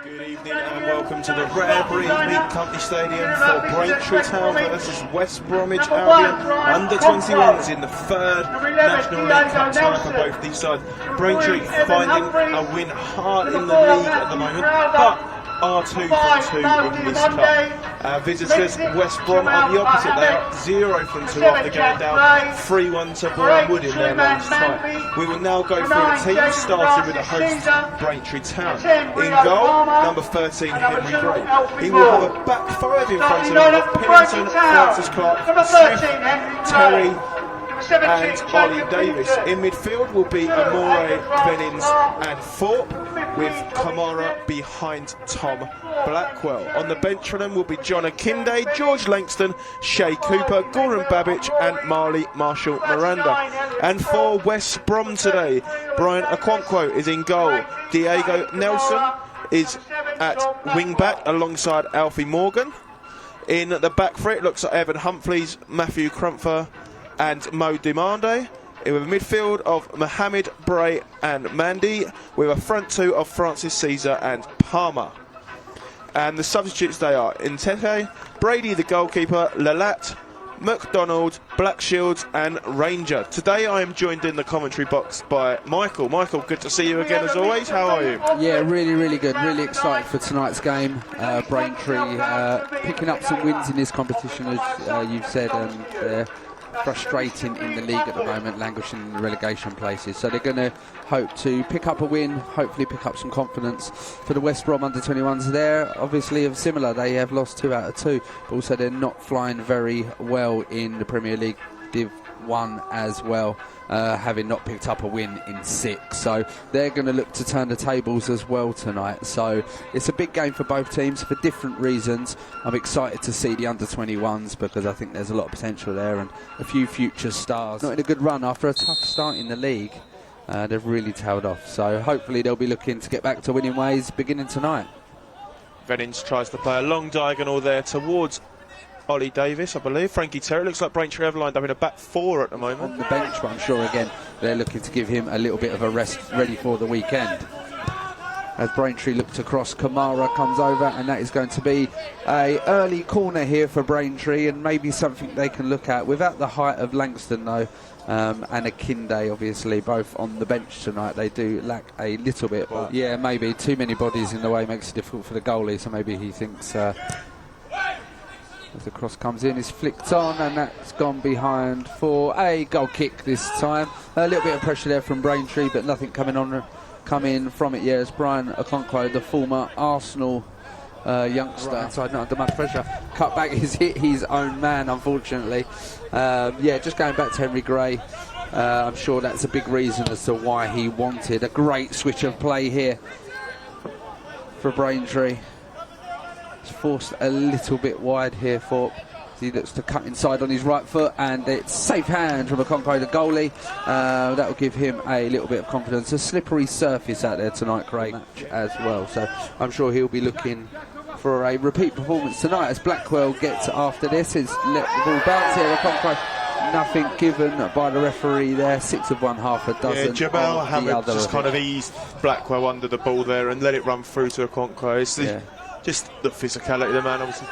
Good evening and welcome to the Rare Breed Meat Company Stadium for Braintree Town versus West Bromwich Albion under-21s in the third National League Cup tie for both these sides. Braintree finding a win hard in the league at the moment, but are 2 from 2 in this cup. Visitors, West Brom are the opposite. They are 0 from 2 after going down 3-1 to Bournemouth in their last tie. We will now go through the teams, starting with the host, Braintree Town. In goal, number 13, Henry Gray. He will have a back five in front of him of Pennington, Francis Clark, Smith, Terry, and Ollie Davis. In midfield will be Amore, Vennins and Thorpe, with Kamara behind Tom Blackwell. On the bench for them will be John Akinde, George Langston, Shay Cooper, Goran Babic and Marley Marshall Miranda. And for West Brom today, Brian Okonkwo is in goal. Diego Nelson is at wing back alongside Alfie Morgan. In the back three, it looks like Evan Humphreys, Matthew Crumpfer and Mo Demande, with a midfield of Mohamed, Bray and Mandy, with a front two of Francis Caesar and Palmer. And the substitutes they are Inteke, Brady the goalkeeper, Lalat, McDonald, Blackshields and Ranger. Today I am joined in the commentary box by Michael. Michael, good to see you again as always. How are you? Yeah, really good. Really excited for tonight's game. Braintree picking up some wins in this competition, as you've said, and they're frustrating in the league at the moment, languishing in the relegation places. So they're going to hope to pick up a win, hopefully pick up some confidence. For the West Brom under-21s, they're obviously similar. They have lost 2 out of 2, but also they're not flying very well in the Premier League Div 1 as well, having not picked up a win in 6. So they're going to look to turn the tables as well tonight. So it's a big game for both teams for different reasons. I'm excited to see the under-21s because I think there's a lot of potential there and a few future stars. Not in a good run after a tough start in the league. They've really tailed off. So hopefully they'll be looking to get back to winning ways beginning tonight. Vennins tries to play a long diagonal there towards Ollie Davis, I believe. Frankie Terry. Looks like Braintree have lined up in a back 4 at the moment. On the bench, but I'm sure again they're looking to give him a little bit of a rest, ready for the weekend. As Braintree looks across, Kamara comes over, and that is going to be a early corner here for Braintree, and maybe something they can look at without the height of Langston though, and Akinde obviously both on the bench tonight. They do lack a little bit, but yeah, maybe too many bodies in the way makes it difficult for the goalie, so maybe he thinks as the cross comes in, is flicked on, and that's gone behind for a goal kick this time. A little bit of pressure there from Braintree, but nothing coming from it yet, as Brian Okonkwo, the former Arsenal youngster, inside not under much pressure. Cutback has hit his own man, unfortunately. Yeah, just going back to Henry Gray, I'm sure that's a big reason as to why he wanted a great switch of play here for Braintree. Forced a little bit wide here for he looks to cut inside on his right foot, and it's safe hand from Okonkwo, the goalie. That will give him a little bit of confidence. A slippery surface out there tonight, Craig, as well, so I'm sure he'll be looking for a repeat performance tonight as Blackwell gets after this. Is let the ball bounce here. Okonkwo, nothing given by the referee there. 6 of 1, half a dozen. Yeah, Jabal Hamid just kind of eased Blackwell under the ball there and let it run through to Okonkwo. It's just the physicality of the man, obviously.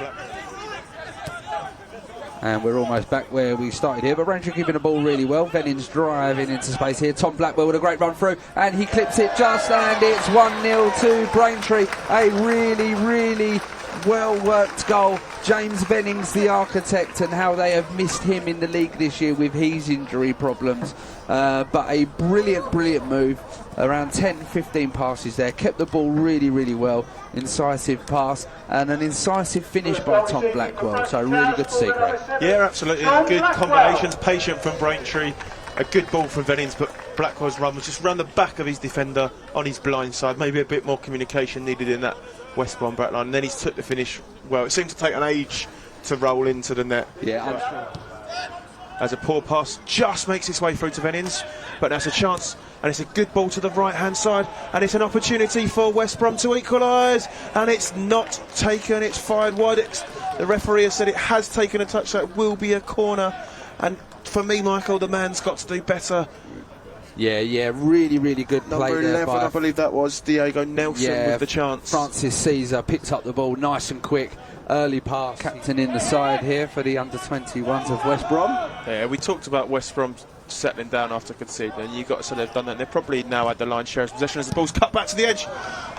And we're almost back where we started here, but Braintree keeping the ball really well. Vennins driving into space here. Tom Blackwell with a great run through, and he clips it just, and it's 1-0 to Braintree. A really well worked goal. James Vennins, the architect, and how they have missed him in the league this year with his injury problems. But a brilliant move. Around 10-15 passes there, kept the ball really well. Incisive pass and an incisive finish by Tom Blackwell. So really good to see, Greg. Yeah, absolutely. Good combinations, patient from Braintree. A good ball from Vennins, but Blackwell's run was just round the back of his defender on his blind side. Maybe a bit more communication needed in that West Brom back line. And then he's took the finish well. It seemed to take an age to roll into the net. Yeah, I'm sure. As a poor pass just makes its way through to Vennins, but that's a chance, and it's a good ball to the right hand side, and it's an opportunity for West Brom to equalise, and it's not taken, it's fired wide. The referee has said it has taken a touch, so it will be a corner. And for me, Michael, the man's got to do better Yeah, really good play Number there 11, by, I believe that was Diego Nelson with the chance. Francis Caesar picks up the ball nice and quick. Early pass. Captain in the side here for the under-21s of West Brom. Yeah, we talked about West Brom settling down after conceding, and you've got to say they've done that. They've probably now had the lion's share of possession as the ball's cut back to the edge.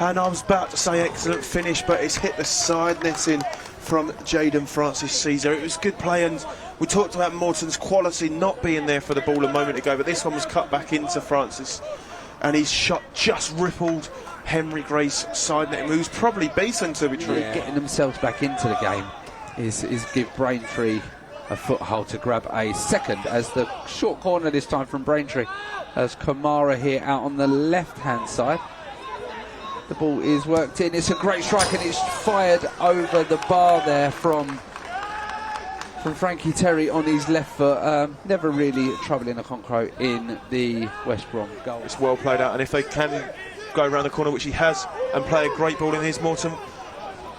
And I was about to say excellent finish, but it's hit the side netting from Jaden Francis Caesar. It was good play, and we talked about Morton's quality not being there for the ball a moment ago, but this one was cut back into Francis, and his shot just rippled Henry Gray's side net, who's probably beaten, to be true. Yeah, getting themselves back into the game is give Braintree a foothold to grab a second, as the short corner this time from Braintree, as Kamara here out on the left-hand side. The ball is worked in. It's a great strike, and it's fired over the bar there from Frankie Terry on his left foot. Never really troubling a Concro in the West Brom goal. It's well played out, and if they can go around the corner, which he has, and play a great ball in his Morton.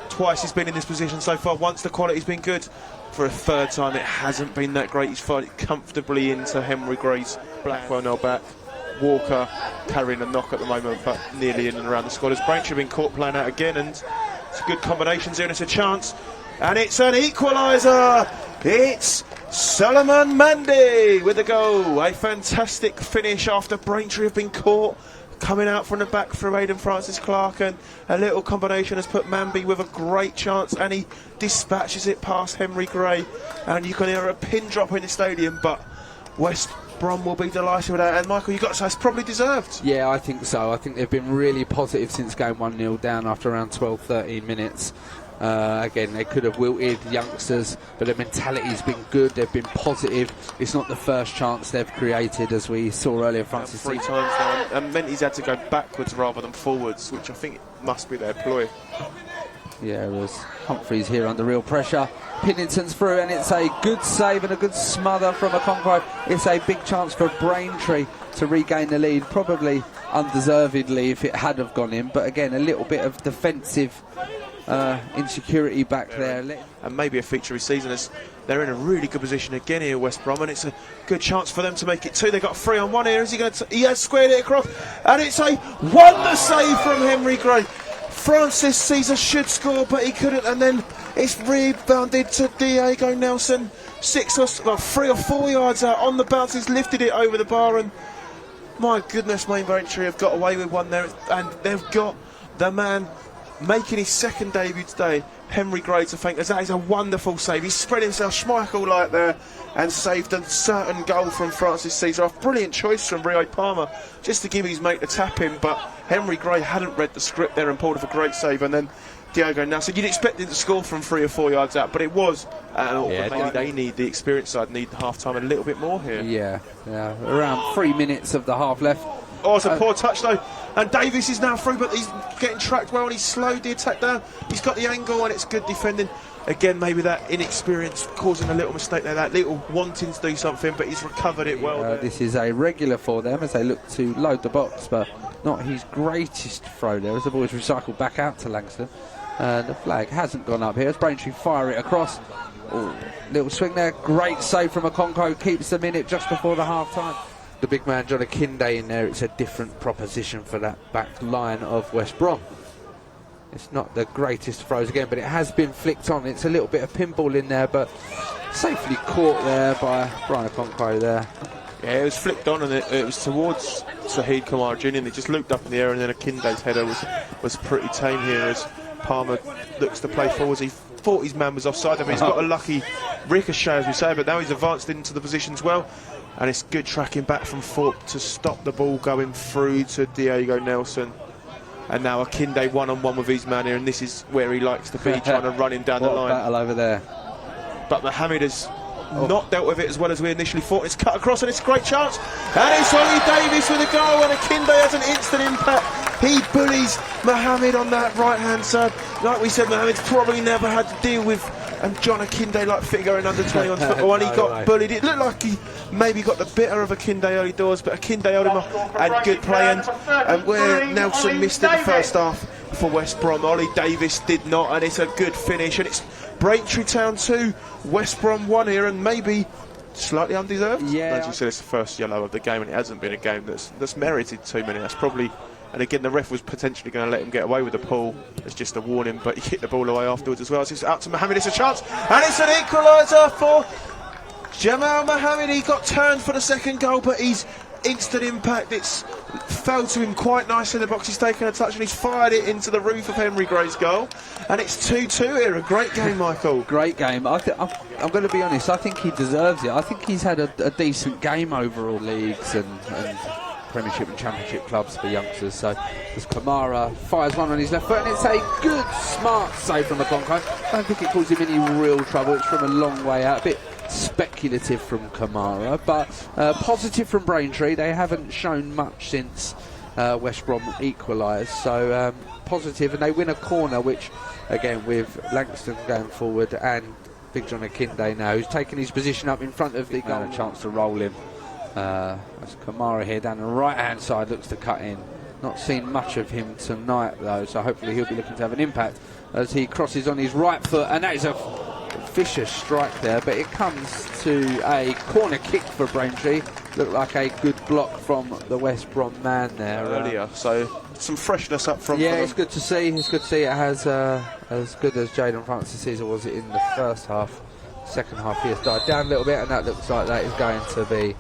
Twice he's been in this position so far. Once the quality's been good. For a third time it hasn't been that great. He's fired it comfortably into Henry Gray's. Blackwell now back. Walker carrying a knock at the moment, but nearly in and around the squad. As Braintree been caught playing out again, and it's good combinations here, and it's a chance. And it's an equaliser. It's Solomon Mandy with the goal. A fantastic finish after Braintree have been caught coming out from the back through Aidan Francis Clark, and a little combination has put Manby with a great chance, and he dispatches it past Henry Gray, and you can hear a pin drop in the stadium, but West Brom will be delighted with that. And Michael, you've got to say it's probably deserved. Yeah, I think so. I think they've been really positive since going 1-0 down after around 12-13 minutes. Again, they could have wilted youngsters, but their mentality's been good. They've been positive. It's not the first chance they've created, as we saw earlier. Francis 3 times now, and meant he's had to go backwards rather than forwards, which I think must be their ploy. Yeah, it was Humphreys here under real pressure. Pinnington's through, and it's a good save and a good smother from a Concro. It's a big chance for Braintree to regain the lead, probably undeservedly if it had have gone in, but again, a little bit of defensive insecurity back there. And maybe a feature of his season, as they're in a really good position again here, West Brom, and it's a good chance for them to make it 2. They've got 3-on-1 here. Is he going to? He has squared it across, and it's a wonder save from Henry Gray. Francis Caesar should score, but he couldn't, and then it's rebounded to Diego Nelson. 3 or 4 yards out on the bounce. He's lifted it over the bar, and my goodness, Main Braintree have got away with one there, and they've got the man making his second debut today, Henry Gray, to thank. That is a wonderful save. He spread himself Schmeichel-like there and saved a certain goal from Francis Caesar. A brilliant choice from Rio Palmer just to give his mate a tap in, but Henry Gray hadn't read the script there and pulled off a great save, and then Diego Nelson. You'd expect him to score from 3 or 4 yards out, but it was maybe they need, the experienced side need the half time a little bit more here. Yeah, around 3 minutes of the half left. Oh, it's a poor touch though, and Davis is now through, but he's getting tracked well, and he's slowed the attack down. He's got the angle, and it's good defending. Again, maybe that inexperience causing a little mistake there, that little wanting to do something, but he's recovered it well. This is a regular for them as they look to load the box, but not his greatest throw there, as the ball is recycled back out to Langston. The flag hasn't gone up here as Braintree fire it across. Ooh, little swing there, great save from a Concro, keeps them in it just before the half time. The big man John Akinde in there, it's a different proposition for that back line of West Brom. It's not the greatest throws again, but it has been flicked on. It's a little bit of pinball in there, but safely caught there by Brian Concro there. Yeah, it was flicked on, and it was towards Saheed Kamara Jr., and it just looped up in the air, and then Akinde's header was pretty tame here as Palmer looks to play forwards. He thought his man was offside, but he's got a lucky ricochet, as we say, but now he's advanced into the positions well. And it's good tracking back from Thorpe to stop the ball going through to Diego Nelson. And now Akinde one-on-one with his man here, and this is where he likes to be, trying to run him down the line. Battle over there. But Mohamed has not dealt with it as well as we initially thought. It's cut across, and it's a great chance. And it's Ollie Davis with a goal, and Akinde has an instant impact. He bullies Mohamed on that right-hand side. Like we said, Mohamed's probably never had to deal with John Akinde-like figure in under-21 football, and he got bullied. It looked like he maybe got the bitter of Akinde early doors, but Akinde held him off, and good play. And where Nelson missed it the first half for West Brom, Ollie Davis did not, and it's a good finish. And it's Braintree Town 2, West Brom 1 here, and maybe slightly undeserved. Yeah. As you said, it's the first yellow of the game, and it hasn't been a game that's merited too many. That's probably, and again, the ref was potentially going to let him get away with the pull. It's just a warning, but he hit the ball away afterwards as well. So it's out to Mohammed. It's a chance, and it's an equaliser for Jamal Mohammed. He got turned for the second goal, but he's instant impact. It's fell to him quite nicely in the box. He's taken a touch and he's fired it into the roof of Henry Gray's goal, and it's 2-2 here. A great game, Michael. Great game. I'm going to be honest, I think he deserves it. I think he's had a decent game overall, leagues and Premiership and Championship clubs for youngsters. So as Kamara fires one on his left foot, and it's a good, smart save from Okonkwo. I don't think it caused him any real trouble. It's from a long way out, a bit speculative from Kamara, but positive from Braintree. They haven't shown much since West Brom equalised, so positive, and they win a corner, which again with Langston going forward and Big John Akinde now, who's taken his position up in front of the goal. A chance to roll him. That's Kamara here down the right hand side, looks to cut in. Not seen much of him tonight though, so hopefully he'll be looking to have an impact as he crosses on his right foot, and that is a vicious strike there, but it comes to a corner kick for Braintree. Looked like a good block from the West Brom man there earlier, so some freshness up front. Yeah, it's good to see. It's good to see it has as good as Jadon Francis Caesar was in the first half. Second half he has died down a little bit, and that looks like that is going to be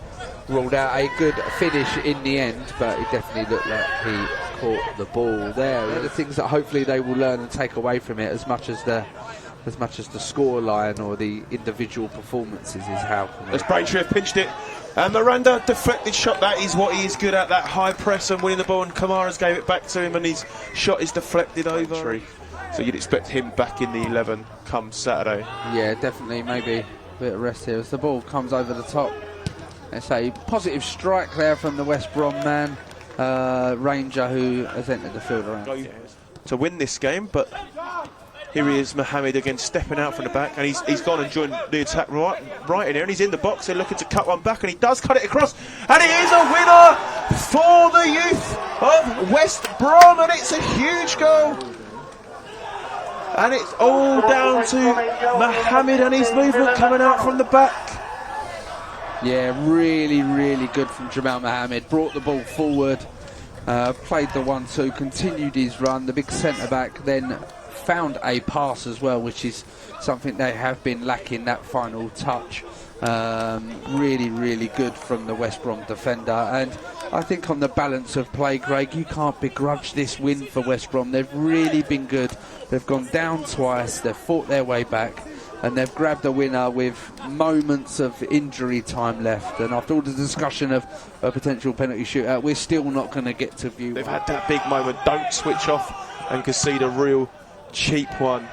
ruled out. A good finish in the end, but it definitely looked like he caught the ball there. One of the things that hopefully they will learn and take away from it, as much as the score line or the individual performances, is how. As Braintree have pinched it, and Miranda deflected shot. That is what he is good at, that high press and winning the ball, and Kamara's gave it back to him, and his shot is deflected over. So you'd expect him back in the 11 come Saturday. Yeah, definitely, maybe a bit of rest here as the ball comes over the top. It's a positive strike there from the West Brom man, Ranger, who has entered the field around. To win this game, but here he is, Mohammed, again stepping out from the back, and he's gone and joined the attack right in here, and he's in the box. They're looking to cut one back, and he does cut it across, and it is a winner for the youth of West Brom, and it's a huge goal. And it's all down to Mohammed and his movement coming out from the back. Yeah, really, really good from Jamal Mohammed. Brought the ball forward, played the 1-2, continued his run. The big centre-back then found a pass as well, which is something they have been lacking, that final touch. Really, really good from the West Brom defender. And I think on the balance of play, Greg, you can't begrudge this win for West Brom. They've really been good. They've gone down twice, they've fought their way back, and they've grabbed a winner with moments of injury time left. And after all the discussion of a potential penalty shootout, we're still not going to get to view. They've had that big moment. Don't switch off and concede a real cheap one.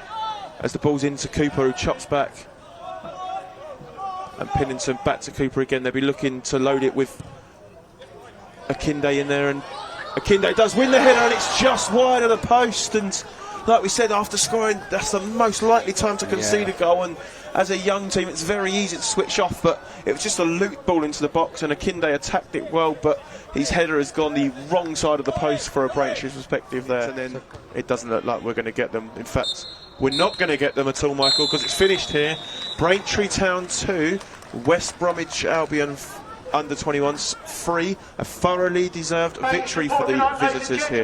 As the ball's into Cooper, who chops back, and Pennington back to Cooper again. They'll be looking to load it with Akinde in there, and Akinde does win the header, and it's just wide of the post. And like we said, after scoring, that's the most likely time to concede a goal, and as a young team it's very easy to switch off, but it was just a loop ball into the box, and Akinde attacked it well, but his header has gone the wrong side of the post for a Braintree perspective there, and then it doesn't look like we're going to get them. In fact, we're not going to get them at all, Michael, because it's finished here. Braintree Town 2, West Bromwich Albion under-21s 3. A thoroughly deserved victory for the visitors here.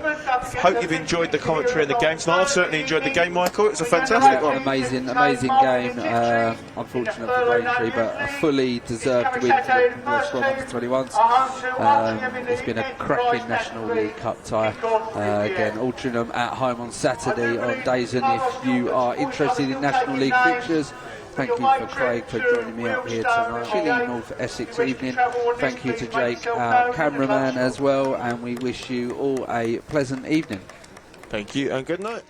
Hope you've enjoyed the commentary and the games. And I've certainly enjoyed the game, Michael. It was a fantastic one. Amazing game. Unfortunate for Braintree, but a fully deserved win for the West Brom under-21s. It's been a cracking National League Cup tie. Again, Altrincham at home on Saturday on DAZN. If you are interested in National League fixtures, thank you for Craig for joining me up here tonight. Chilly North Essex evening. Thank you to Jake, our cameraman, as well, and we wish you all a pleasant evening. Thank you and good night.